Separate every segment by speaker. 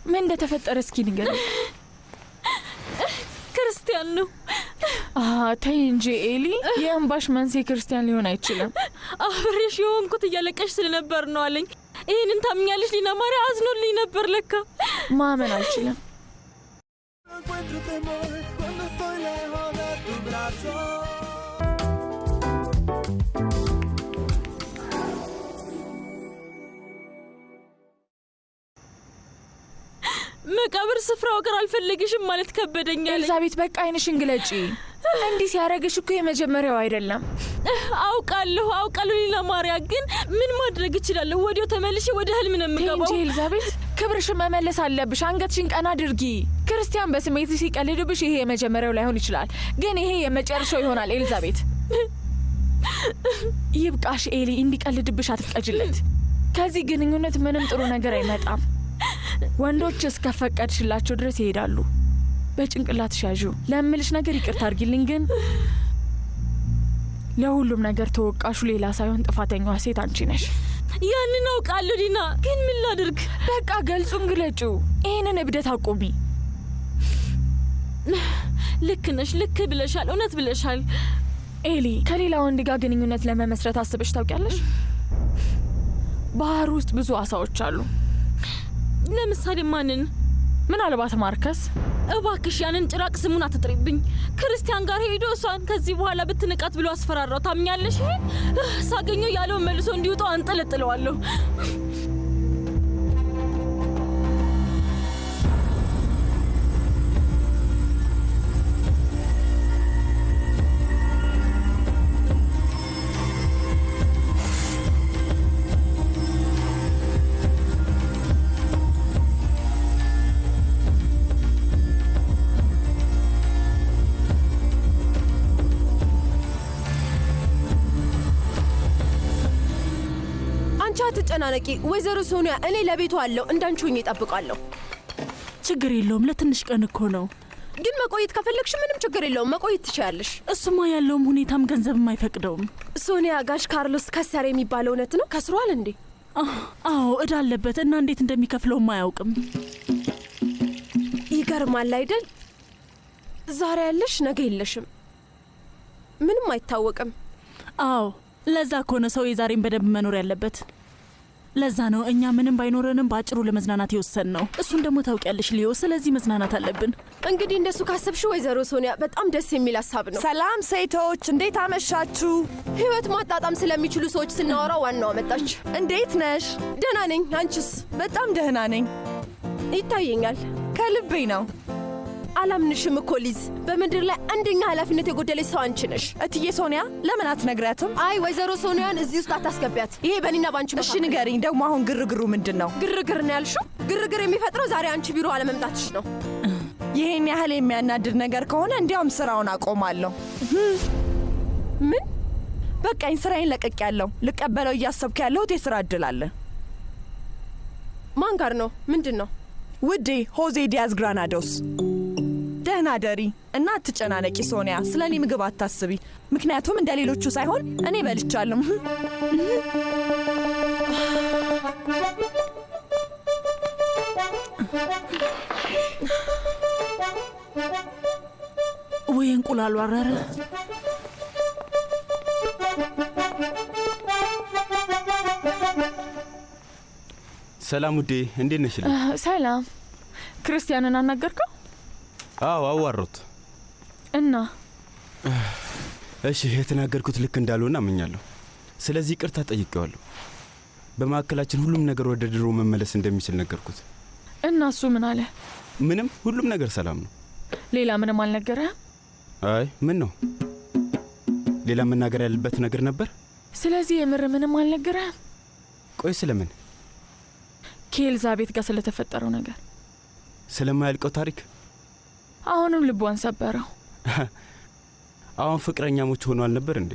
Speaker 1: ምን እንደተፈጠረ እስኪ ንገሪኝ።
Speaker 2: ክርስቲያን ነው።
Speaker 1: ተይ እንጂ ኤሊ፣ የእንባሽ መንስኤ ክርስቲያን ሊሆን አይችልም።
Speaker 2: አብሬሽ የሆንኩት እያለቀሽ ስለነበር ነው አለኝ። ይህንን ታምኛለሽ? ሊና ማርያ አዝኖልኝ ነበር። ለካ
Speaker 1: ማመን አልችልም።
Speaker 2: መቃብር ስፍራው ጋር አልፈልግሽም ማለት ከበደኛል።
Speaker 1: ኤልዛቤት በቃ አይንሽን ግለጪ። እንዲህ ሲያረግሽ እኮ የመጀመሪያው አይደለም።
Speaker 2: አውቃለሁ ሊና ማርያ፣ ግን ምን ማድረግ እችላለሁ? ወዲያው ተመልሼ ወደ ህልም ነው የምገባው።
Speaker 1: እንጂ ኤልዛቤት ክብርሽን መመለስ አለብሽ። አንገትሽን ቀና አድርጊ። ክርስቲያን በስሜት ሲቀልድብሽ ይሄ የመጀመሪያው ላይሆን ይችላል፣ ግን ይሄ የመጨረሻው ይሆናል። ኤልዛቤት ይብቃሽ። ኤሊ እንዲቀልድብሽ አትፍቀጅለት። ከዚህ ግንኙነት ምንም ጥሩ ነገር አይመጣም። ወንዶች እስከፈቀድሽላቸው ድረስ ይሄዳሉ። በጭንቅላትሽ ያዢው። ለምልሽ ነገር ይቅርታ አድርጊልኝ፣ ግን ለሁሉም ነገር ተወቃሹ ሌላ ሳይሆን ጥፋተኛዋ ሴት አንቺ ነሽ።
Speaker 2: ያንን አውቃለሁ ዲና፣ ግን ምን ላድርግ?
Speaker 1: በቃ ገልጹን ግለጪው። ይሄንን እብደት አቁሚ።
Speaker 2: ልክ ነሽ፣ ልክ ብለሻል፣ እውነት ብለሻል።
Speaker 1: ኤሊ፣ ከሌላ ወንድ ጋር ግንኙነት ለመመስረት አስበሽ ታውቂያለሽ? ባህር ውስጥ ብዙ አሳዎች አሉ።
Speaker 2: ለምሳሌ ማንን?
Speaker 1: ምናልባት ማርከስ።
Speaker 2: እባክሽ ያንን ጭራቅ ስሙን አትጥሪብኝ። ክርስቲያን ጋር ሄዶ እሷን ከዚህ በኋላ ብትንቃት ብሎ አስፈራራው። ታምኛለሽ? ሳገኘው ያለውን መልሶ እንዲወጣው አንጠለጥለዋለሁ።
Speaker 3: አትጨናነቂ ወይዘሮ ሶኒያ፣ እኔ ለቤቱ አለው እንዳንቺኝ እጠብቃለሁ።
Speaker 4: ችግር የለውም፣ ለትንሽ ቀን እኮ ነው።
Speaker 3: ግን መቆየት ከፈለግሽ ምንም ችግር የለውም፣ መቆየት ትችያለሽ።
Speaker 4: እሱማ ያለውም ሁኔታም ገንዘብም አይፈቅደውም።
Speaker 3: ሶኒያ፣ ጋሽ ካርሎስ ከሰረ የሚባለው እውነት ነው? ከስሯል እንዴ?
Speaker 4: አዎ፣ እዳ አለበት እና እንዴት እንደሚከፍለውም አያውቅም።
Speaker 3: ይገርማል አይደል? ዛሬ ያለሽ ነገ የለሽም፣ ምንም አይታወቅም።
Speaker 4: አዎ፣ ለዛ ከሆነ ሰው የዛሬን በደንብ መኖር ያለበት። ለዛ ነው እኛ ምንም ባይኖረንም ባጭሩ ለመዝናናት የወሰን ነው። እሱን ደግሞ ታውቂያለሽ ሊዮ፣ ስለዚህ መዝናናት አለብን።
Speaker 3: እንግዲህ እንደሱ ካሰብሽ ወይዘሮ ሶኒያ በጣም ደስ የሚል ሀሳብ ነው።
Speaker 5: ሰላም ሴቶች፣ እንዴት አመሻችሁ?
Speaker 3: ህይወት ማጣጣም ስለሚችሉ ሰዎች ስናወራ ዋናው መጣች።
Speaker 5: እንዴት ነሽ?
Speaker 3: ደህና ነኝ፣ አንቺስ?
Speaker 5: በጣም ደህና ነኝ።
Speaker 3: ይታየኛል።
Speaker 5: ከልቤ ነው።
Speaker 3: አላምንሽም እኮ ሊዝ፣ በምድር ላይ አንደኛ ኃላፊነት የጎደለች ሰው አንቺ ነሽ።
Speaker 5: እትዬ ሶኒያ ለምን አትነግሪያትም?
Speaker 3: አይ ወይዘሮ ሶኒያን እዚህ ውስጥ አታስገቢያት። ይሄ በእኔና ባንቺ
Speaker 5: እሺ ንገሪኝ ደግሞ አሁን ግርግሩ ምንድን ነው?
Speaker 3: ግርግር ነው ያልሽው? ግርግር የሚፈጥረው ዛሬ አንቺ ቢሮ አለመምጣትሽ ነው።
Speaker 5: ይሄን ያህል የሚያናድድ ነገር ከሆነ እንዲያውም ስራውን አቆማለሁ።
Speaker 3: ምን?
Speaker 5: በቃኝ፣ ስራዬን ለቅቄያለሁ። ልቀበለው እያሰብኩ ያለሁት የስራ እድል አለ።
Speaker 3: ማን ጋር ነው? ምንድን ነው?
Speaker 5: ውዴ ሆዜ ዲያዝ ግራናዶስ። ደህና ደሪ እና አትጨናነቂ ሶኒያ፣ ስለ እኔ ምግብ አታስቢ፣ ምክንያቱም እንደ ሌሎቹ ሳይሆን እኔ በልቻለሁ።
Speaker 4: ወይ እንቁላሉ አረረ።
Speaker 6: ሰላም ውዴ፣ እንዴት ነሽ?
Speaker 1: ሰላም። ክርስቲያንን አናገርከው?
Speaker 6: አዎ አዋሮት
Speaker 1: እና
Speaker 6: እሺ፣ የተናገርኩት ልክ እንዳልሆነ አምኛለሁ። ስለዚህ ይቅርታ ጠይቄዋለሁ። በማዕከላችን ሁሉም ነገር ወደ ድሮ መመለስ እንደሚችል ነገርኩት።
Speaker 1: እና እሱ ምን አለ?
Speaker 6: ምንም፣ ሁሉም ነገር ሰላም ነው።
Speaker 1: ሌላ ምንም አልነገረህም?
Speaker 6: አይ ምን ነው? ሌላ መናገር ያለበት ነገር ነበር።
Speaker 1: ስለዚህ የምር ምንም አልነገረህም?
Speaker 6: ቆይ ስለምን?
Speaker 1: ከኤልዛቤት ጋር ስለተፈጠረው ነገር፣
Speaker 6: ስለማያልቀው ታሪክ።
Speaker 1: አሁንም ልቧን ሰበረው።
Speaker 6: አሁን ፍቅረኛሞች ሆኖ አልነበር እንዴ?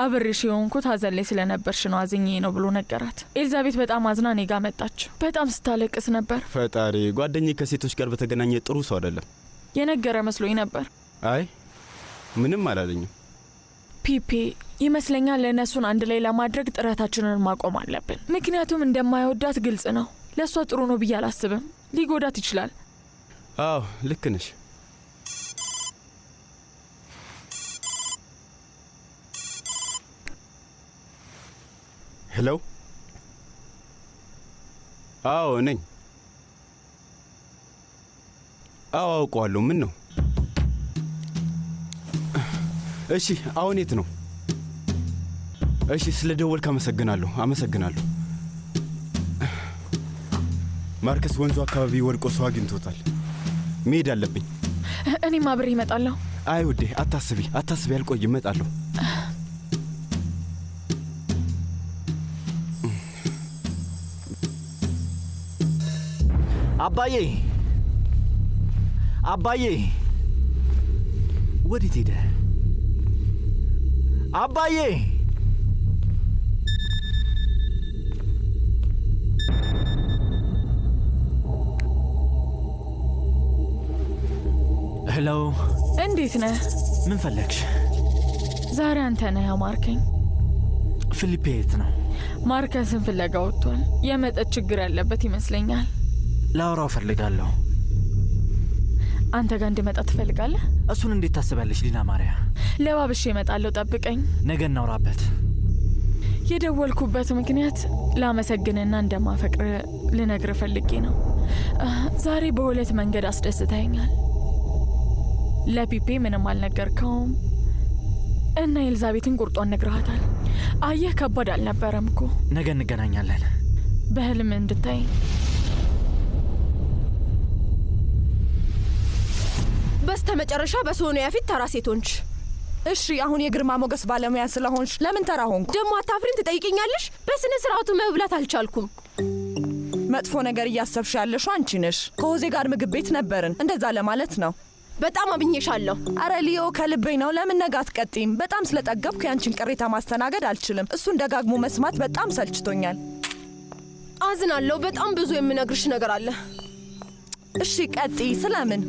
Speaker 1: አብሬሽ የሆንኩት ሐዘን ላይ ስለነበርሽ ነው አዝኜ ነው ብሎ ነገራት። ኤልዛቤት በጣም አዝና እኔ ጋር መጣች። በጣም ስታለቅስ ነበር።
Speaker 6: ፈጣሪ፣ ጓደኛዬ ከሴቶች ጋር በተገናኘ ጥሩ ሰው አይደለም።
Speaker 1: የነገረ መስሎኝ ነበር።
Speaker 6: አይ ምንም አላለኝም።
Speaker 1: ፒፒ ይመስለኛል ለእነሱን አንድ ላይ ለማድረግ ጥረታችንን ማቆም አለብን። ምክንያቱም እንደማይወዳት ግልጽ ነው። ለእሷ ጥሩ ነው ብዬ አላስብም። ሊጎዳት ይችላል።
Speaker 6: አዎ ልክ ነሽ። ሄሎ። አዎ ነኝ። አዎ አውቀዋለሁ። ምን ነው? እሺ አሁን የት ነው? እሺ ስለ ደወልክ አመሰግናለሁ። ማርከስ ወንዙ አካባቢ ወድቆ ሰው አግኝቶታል። መሄድ አለብኝ።
Speaker 1: እኔም አብሬ እመጣለሁ።
Speaker 6: አይ ውዴ አታስቢ፣ አልቆይም፣ እመጣለሁ።
Speaker 7: አባዬ ወዴት ሄደ? አባዬ ሄሎ።
Speaker 1: እንዴት ነህ?
Speaker 7: ምን ፈለግሽ?
Speaker 1: ዛሬ አንተ ነህ ያማርከኝ።
Speaker 7: ፊሊፔ የት ነው?
Speaker 1: ማርከስን ፍለጋ ወጥቷል። የመጠጥ ችግር ያለበት ይመስለኛል።
Speaker 7: ላውራው ፈልጋለሁ።
Speaker 1: አንተ ጋር እንድመጣ ትፈልጋለህ?
Speaker 7: እሱን እንዴት ታስባለሽ ሊና ማርያ?
Speaker 1: ለባብሼ እመጣለሁ፣ ጠብቀኝ።
Speaker 7: ነገ እናውራበት።
Speaker 1: የደወልኩበት ምክንያት ላመሰግንና እንደማፈቅር ልነግር ፈልጌ ነው። ዛሬ በሁለት መንገድ አስደስተኸኛል። ለፒፔ ምንም አልነገርከውም እና ኤልዛቤትን ቁርጧን ነግረሃታል። አየህ ከባድ አልነበረም እኮ።
Speaker 7: ነገ እንገናኛለን።
Speaker 1: በህልም እንድታይ።
Speaker 3: በስተመጨረሻ በሶኒያ ፊት ተራ ሴት ሆንሽ።
Speaker 5: እሺ አሁን የግርማ ሞገስ ባለሙያ ስለሆንሽ ለምን ተራ ሆንኩ?
Speaker 3: ደግሞ አታፍሪም? ትጠይቅኛለሽ? በስነ ስርዓቱ መብላት አልቻልኩም።
Speaker 5: መጥፎ ነገር እያሰብሽ ያለሽው አንቺ ነሽ። ከሆዜ ጋር ምግብ ቤት ነበርን፣ እንደዛ ለማለት ነው።
Speaker 3: በጣም አብኜሻለሁ።
Speaker 5: አረ ሊዮ ከልቤ ነው። ለምን ነገ አትቀጥይም? በጣም ስለጠገብኩ ያንቺን ቅሬታ ማስተናገድ አልችልም። እሱን ደጋግሞ መስማት በጣም ሰልችቶኛል።
Speaker 3: አዝናለሁ። በጣም ብዙ የምነግርሽ ነገር አለ።
Speaker 5: እሺ ቀጥይ። ስለምን?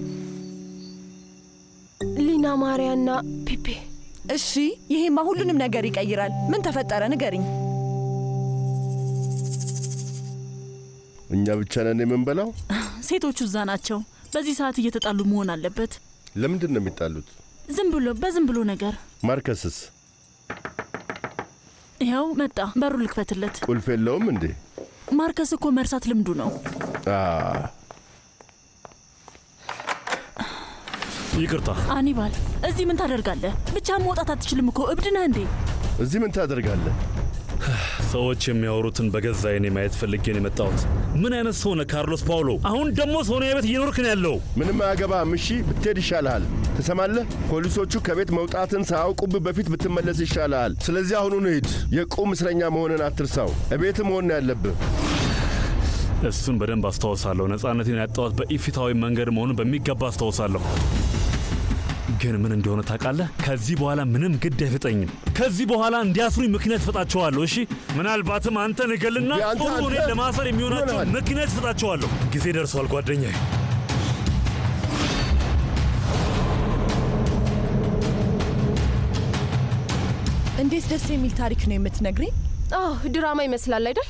Speaker 3: ሊና ማርያና ፒፔ።
Speaker 5: እሺ ይሄማ ሁሉንም ነገር ይቀይራል። ምን ተፈጠረ ንገሪኝ።
Speaker 8: እኛ ብቻ ነን የምንበላው?
Speaker 4: ሴቶቹ እዛ ናቸው። በዚህ ሰዓት እየተጣሉ መሆን አለበት።
Speaker 8: ለምንድን ነው የሚጣሉት?
Speaker 4: በዝም ብሎ ነገር።
Speaker 8: ማርከስስ?
Speaker 4: ይኸው መጣ። በሩ ልክፈትለት።
Speaker 8: ቁልፍ የለውም እንዴ?
Speaker 4: ማርከስ እኮ መርሳት ልምዱ ነው።
Speaker 9: ይቅርታ
Speaker 4: አኒባል፣ እዚህ ምን ታደርጋለህ? ብቻ መውጣት አትችልም እኮ። እብድ ነህ እንዴ?
Speaker 8: እዚህ ምን ታደርጋለህ?
Speaker 9: ሰዎች የሚያወሩትን በገዛ ዓይኔ ማየት ፈልጌ ነው የመጣሁት። ምን አይነት ሰው ነህ ካርሎስ ፓውሎ? አሁን ደግሞ ሶኒያ ቤት እየኖርክ ነው ያለው።
Speaker 8: ምንም አያገባህም። እሺ ብትሄድ ይሻልሃል። ትሰማለህ? ፖሊሶቹ ከቤት መውጣትን ሳያውቁብህ በፊት ብትመለስ ይሻልሃል። ስለዚህ አሁኑን ሂድ። የቁም እስረኛ መሆንን አትርሳው። እቤት መሆን ያለብህ።
Speaker 9: እሱን በደንብ አስታውሳለሁ። ነፃነቴን ያጣሁት በኢፍትሐዊ መንገድ መሆኑን በሚገባ አስታውሳለሁ። ግን ምን እንደሆነ ታውቃለህ? ከዚህ በኋላ ምንም ግድ አይፈጠኝም። ከዚህ በኋላ እንዲያስሩኝ ምክንያት ፈጣቸዋለሁ። እሺ ምናልባትም አንተን እገልና ጥሩ እኔን ለማሰር የሚሆናቸው ምክንያት ፈጣቸዋለሁ። ጊዜ ደርሷል ጓደኛዬ።
Speaker 5: እንዴት ደስ የሚል ታሪክ ነው የምትነግሪኝ።
Speaker 3: ድራማ ይመስላል አይደል?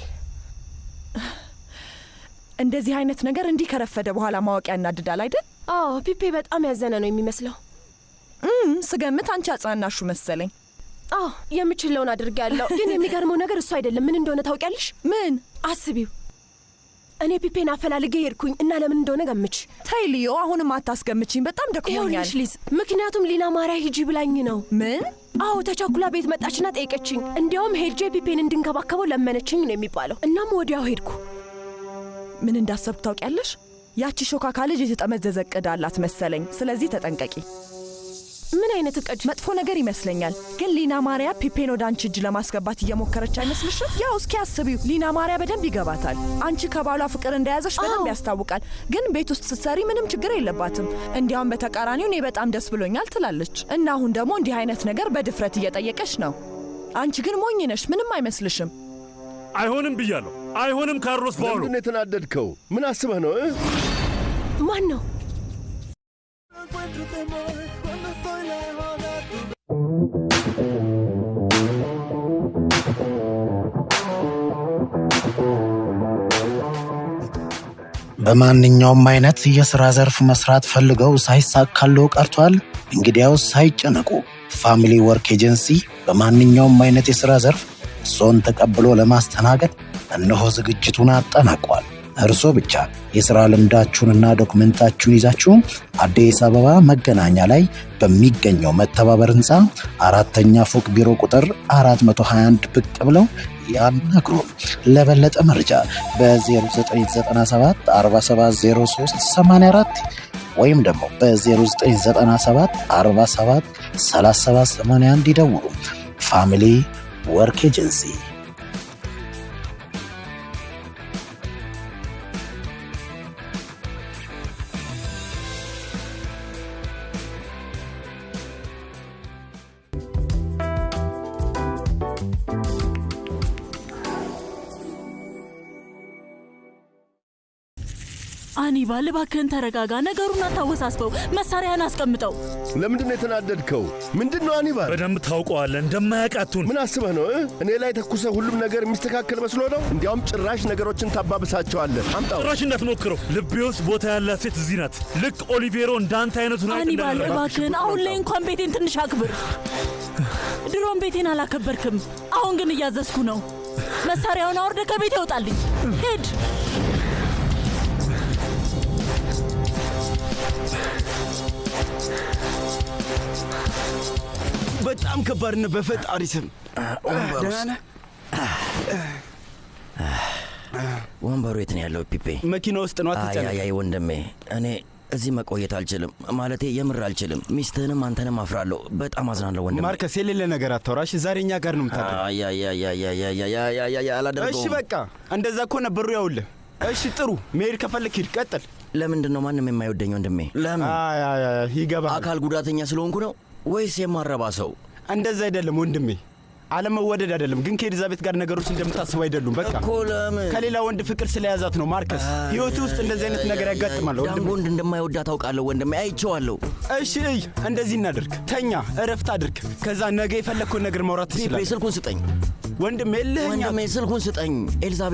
Speaker 5: እንደዚህ አይነት ነገር እንዲህ ከረፈደ በኋላ ማወቅ ያናድዳል አይደል?
Speaker 3: ፒፔ በጣም ያዘነ ነው የሚመስለው።
Speaker 5: ስገምት አንቺ አጽናናሹ መሰለኝ።
Speaker 3: የምችለውን አድርጌያለሁ። ግን የሚገርመው ነገር እሱ አይደለም። ምን እንደሆነ ታውቂያለሽ?
Speaker 5: ምን?
Speaker 3: አስቢው። እኔ ፒፔን አፈላልጌ ሄድኩኝ እና ለምን እንደሆነ ገምች።
Speaker 5: ተይ ሊዮ፣ አሁንም አታስገምችኝ። በጣም ደክሞኛል።
Speaker 3: ሊዝ፣ ምክንያቱም ሊና ማርያ ሂጂ ብላኝ ነው።
Speaker 5: ምን?
Speaker 3: ተቻኩላ ቤት መጣችና ጠየቀችኝ። እንዲያውም ሄጄ ፒፔን እንድንከባከበው ለመነችኝ ነው የሚባለው። እናም ወዲያው ሄድኩ።
Speaker 5: ምን እንዳሰብኩ ታውቂያለሽ? ያቺ ሾካካ ልጅ የተጠመዘዘ እቅድ አላት መሰለኝ። ስለዚህ ተጠንቀቂ።
Speaker 3: ምን አይነት እቅድ?
Speaker 5: መጥፎ ነገር ይመስለኛል። ግን ሊና ማርያ ፒፔን ወደ አንቺ እጅ ለማስገባት እየሞከረች አይመስልሽም? ያው እስኪ አስቢው። ሊና ማርያ በደንብ ይገባታል። አንቺ ከባሏ ፍቅር እንደያዘሽ በደንብ ያስታውቃል። ግን ቤት ውስጥ ስትሰሪ ምንም ችግር የለባትም። እንዲያውም በተቃራኒው እኔ በጣም ደስ ብሎኛል ትላለች። እና አሁን ደግሞ እንዲህ አይነት ነገር በድፍረት እየጠየቀች ነው። አንቺ ግን ሞኝ ነሽ። ምንም አይመስልሽም?
Speaker 9: አይሆንም ብያለሁ። አይሆንም ካርሎስ ፓውሎ።
Speaker 8: ለምንድን ነው የተናደድከው? ምን አስበህ ነው?
Speaker 3: ማን ነው?
Speaker 10: በማንኛውም አይነት የሥራ ዘርፍ መስራት ፈልገው ሳይሳካለው ቀርቷል? እንግዲያውስ ሳይጨነቁ ፋሚሊ ወርክ ኤጀንሲ በማንኛውም አይነት የሥራ ዘርፍ እርሶን ተቀብሎ ለማስተናገድ እነሆ ዝግጅቱን አጠናቋል። እርሶ ብቻ የሥራ ልምዳችሁንና ዶክመንታችሁን ይዛችሁ አዲስ አበባ መገናኛ ላይ በሚገኘው መተባበር ሕንፃ 4ኛ ፎቅ ቢሮ ቁጥር 421 ብቅ ብለው ያናግሩን። ለበለጠ መረጃ በ0997 4703 84 ወይም ደግሞ በ0997 47 37 81 ይደውሉ። ፋሚሊ ወርክ ኤጀንሲ።
Speaker 4: አኒባል እባክህን ተረጋጋ። ነገሩን አታወሳስበው። መሳሪያን አስቀምጠው።
Speaker 8: ለምንድነው የተናደድከው? ምንድነው አኒባል?
Speaker 9: በደንብ ታውቀዋለህ። እንደማያቃቱን
Speaker 8: ምን አስበህ ነው? እኔ ላይ ተኩሰህ ሁሉም ነገር የሚስተካከል መስሎ ነው? እንዲያውም ጭራሽ ነገሮችን ታባብሳቸዋለህ። አምጣው።
Speaker 9: ጭራሽ እንዳትሞክረው። ልቤ ውስጥ ቦታ ያላት ሴት እዚህ ናት። ልክ ኦሊቬሮ እንዳንተ አይነቱ ነው።
Speaker 4: አኒባል እባክህን አሁን ላይ እንኳን ቤቴን ትንሽ አክብር። ድሮም ቤቴን አላከበርክም። አሁን ግን እያዘዝኩ ነው። መሳሪያውን አውርደህ ከቤት ይወጣልኝ። ሄድ።
Speaker 6: በጣም ከባድ ነው። በፈጣሪ ስም
Speaker 11: ወንበሩ የት ነው ያለው? ፒፔ
Speaker 6: መኪና ውስጥ ነው። አትጨነቅ።
Speaker 11: አይ ወንድሜ፣ እኔ እዚህ መቆየት አልችልም። ማለቴ የምር አልችልም። ሚስትህንም አንተንም አፍራለሁ። በጣም አዝናለሁ ወንድሜ።
Speaker 6: ማርከስ፣ የሌለ ነገር አታውራሽ። ዛሬ እኛ ጋር ነው የምታደርገው።
Speaker 11: አላደርገውም።
Speaker 6: እሺ በቃ እንደዛ እኮ ነበሩ። ያውልህ። እሺ ጥሩ፣ መሄድ ከፈለክ ሂድ፣ ቀጥል።
Speaker 11: ለምንድን ነው ማንም የማይወደኝ ወንድሜ? ለምን?
Speaker 6: ይገባል።
Speaker 11: አካል ጉዳተኛ ስለሆንኩ ነው ወይስ የማረባ ሰው?
Speaker 6: እንደዛ አይደለም ወንድሜ። አለመወደድ አይደለም፣ ግን ከኤሊዛቤት ጋር ነገሮች እንደምታስበው አይደሉም። በቃ
Speaker 11: እኮ ለምን?
Speaker 6: ከሌላ ወንድ ፍቅር ስለያዛት ነው ማርከስ። ህይወት ውስጥ እንደዚህ አይነት ነገር ያጋጥማል ወንድሜ።
Speaker 11: ዳንጎ እንደማይወዳት ታውቃለህ ወንድሜ፣ አይቼዋለሁ።
Speaker 6: እሺ እይ፣ እንደዚህ እናድርግ። ተኛ፣ እረፍት አድርግ። ከዛ ነገ የፈለግከውን ነገር ማውራት ትችላለህ።
Speaker 11: ስልኩን ስጠኝ
Speaker 6: ወንድሜ። ስልኩን
Speaker 11: ስጠኝ። ኤሊዛቤት